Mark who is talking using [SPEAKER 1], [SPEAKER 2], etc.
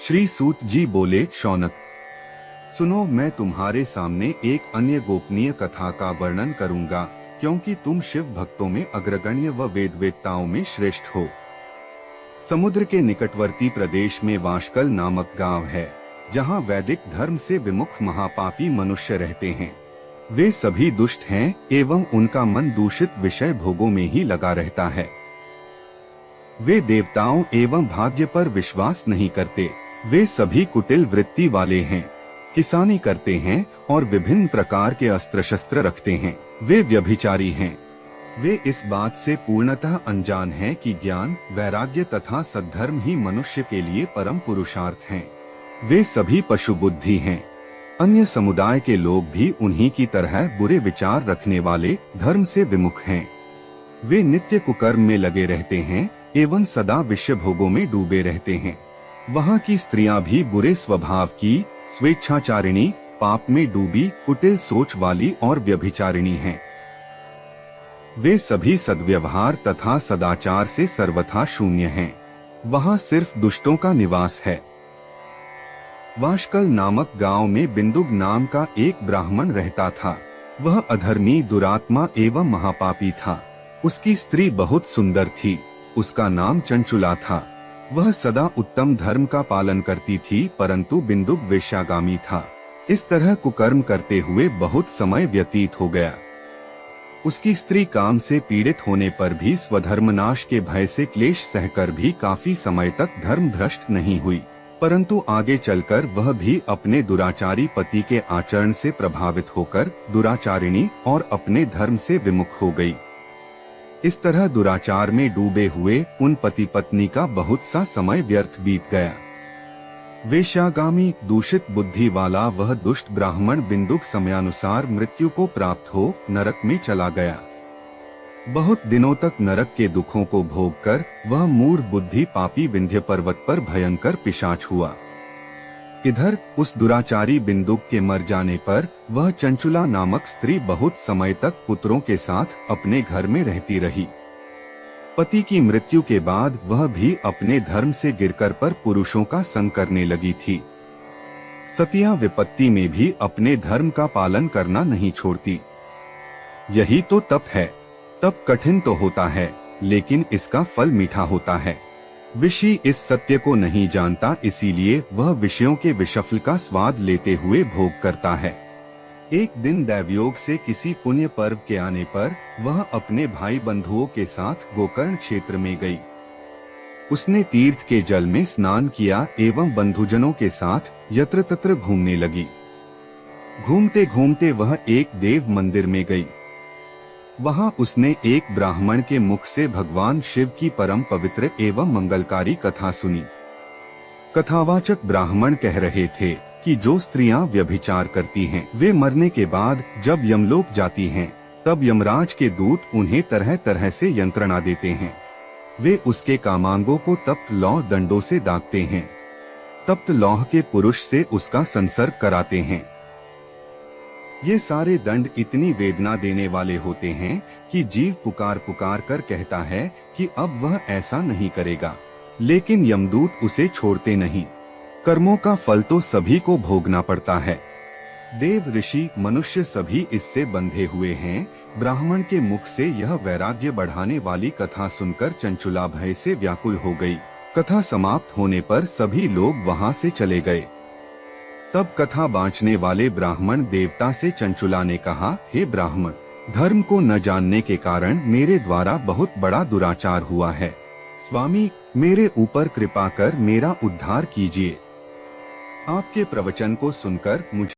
[SPEAKER 1] श्री सूत जी बोले, शौनक सुनो, मैं तुम्हारे सामने एक अन्य गोपनीय कथा का वर्णन करूंगा, क्योंकि तुम शिव भक्तों में अग्रगण्य व वेदवेत्ताओं में श्रेष्ठ हो। समुद्र के निकटवर्ती प्रदेश में वाशकल नामक गांव है, जहां वैदिक धर्म से विमुख महापापी मनुष्य रहते हैं। वे सभी दुष्ट हैं एवं उनका मन दूषित विषय भोगों में ही लगा रहता है। वे देवताओं एवं भाग्य पर विश्वास नहीं करते। वे सभी कुटिल वृत्ति वाले हैं, किसानी करते हैं और विभिन्न प्रकार के अस्त्र शस्त्र रखते हैं। वे व्यभिचारी हैं। वे इस बात से पूर्णतः अनजान हैं कि ज्ञान, वैराग्य तथा सद्धर्म ही मनुष्य के लिए परम पुरुषार्थ हैं। वे सभी पशु बुद्धि हैं। अन्य समुदाय के लोग भी उन्हीं की तरह बुरे विचार रखने वाले, धर्म से विमुख हैं। वे नित्य कुकर्म में लगे रहते हैं एवं सदा विषय भोगों में डूबे रहते हैं। वहाँ की स्त्रियां भी बुरे स्वभाव की, स्वेच्छाचारिणी, पाप में डूबी, कुटिल सोच वाली और व्यभिचारिणी हैं। वे सभी सद्व्यवहार तथा सदाचार से सर्वथा शून्य हैं। वहाँ सिर्फ दुष्टों का निवास है। वाशकल नामक गांव में बिंदुक नाम का एक ब्राह्मण रहता था। वह अधर्मी, दुरात्मा एवं महापापी था। उसकी स्त्री बहुत सुंदर थी। उसका नाम चंचुला था। वह सदा उत्तम धर्म का पालन करती थी, परंतु बिंदुक वेश्यागामी था। इस तरह कुकर्म करते हुए बहुत समय व्यतीत हो गया। उसकी स्त्री काम से पीड़ित होने पर भी स्वधर्मनाश के भय से क्लेश सहकर भी काफी समय तक धर्म भ्रष्ट नहीं हुई, परंतु आगे चलकर वह भी अपने दुराचारी पति के आचरण से प्रभावित होकर दुराचारिणी और अपने धर्म से विमुख हो गई। इस तरह दुराचार में डूबे हुए उन पति पत्नी का बहुत सा समय व्यर्थ बीत गया। वेश्यागामी, दूषित बुद्धि वाला वह दुष्ट ब्राह्मण बिंदुक समयानुसार मृत्यु को प्राप्त हो नरक में चला गया। बहुत दिनों तक नरक के दुखों को भोगकर वह मूढ़ बुद्धि पापी विंध्य पर्वत पर भयंकर पिशाच हुआ। इधर उस दुराचारी बिंदुक के मर जाने पर वह चंचुला नामक स्त्री बहुत समय तक पुत्रों के साथ अपने घर में रहती रही। पति की मृत्यु के बाद वह भी अपने धर्म से गिरकर पर पुरुषों का संग करने लगी थी। सतियां विपत्ति में भी अपने धर्म का पालन करना नहीं छोड़ती। यही तो तप है। तप कठिन तो होता है, लेकिन इसका फल मीठा होता है। ऋषि इस सत्य को नहीं जानता, इसीलिए वह विषयों के विषफल का स्वाद लेते हुए भोग करता है। एक दिन दैवयोग से किसी पुण्य पर्व के आने पर वह अपने भाई बंधुओं के साथ गोकर्ण क्षेत्र में गई। उसने तीर्थ के जल में स्नान किया एवं बंधुजनों के साथ यत्र तत्र घूमने लगी। घूमते घूमते वह एक देव मंदिर में गई। वहां उसने एक ब्राह्मण के मुख से भगवान शिव की परम पवित्र एवं मंगलकारी कथा सुनी। कथावाचक ब्राह्मण कह रहे थे कि जो स्त्रियां व्यभिचार करती हैं, वे मरने के बाद जब यमलोक जाती हैं, तब यमराज के दूत उन्हें तरह तरह से यंत्रणा देते हैं। वे उसके कामांगों को तप्त लौह दंडों से दागते हैं। तप्त लौह के पुरुष से उसका संसर्ग कराते हैं। ये सारे दंड इतनी वेदना देने वाले होते हैं कि जीव पुकार पुकार कर कहता है कि अब वह ऐसा नहीं करेगा, लेकिन यमदूत उसे छोड़ते नहीं। कर्मों का फल तो सभी को भोगना पड़ता है। देव, ऋषि, मनुष्य सभी इससे बंधे हुए हैं। ब्राह्मण के मुख से यह वैराग्य बढ़ाने वाली कथा सुनकर चंचुला भय से व्याकुल हो गई। कथा समाप्त होने पर सभी लोग वहां से चले गए। तब कथा बांचने वाले ब्राह्मण देवता से चंचुला ने कहा, हे ब्राह्मण, धर्म को न जानने के कारण मेरे द्वारा बहुत बड़ा दुराचार हुआ है। स्वामी, मेरे ऊपर कृपा कर मेरा उद्धार कीजिए। आपके प्रवचन को सुनकर मुझे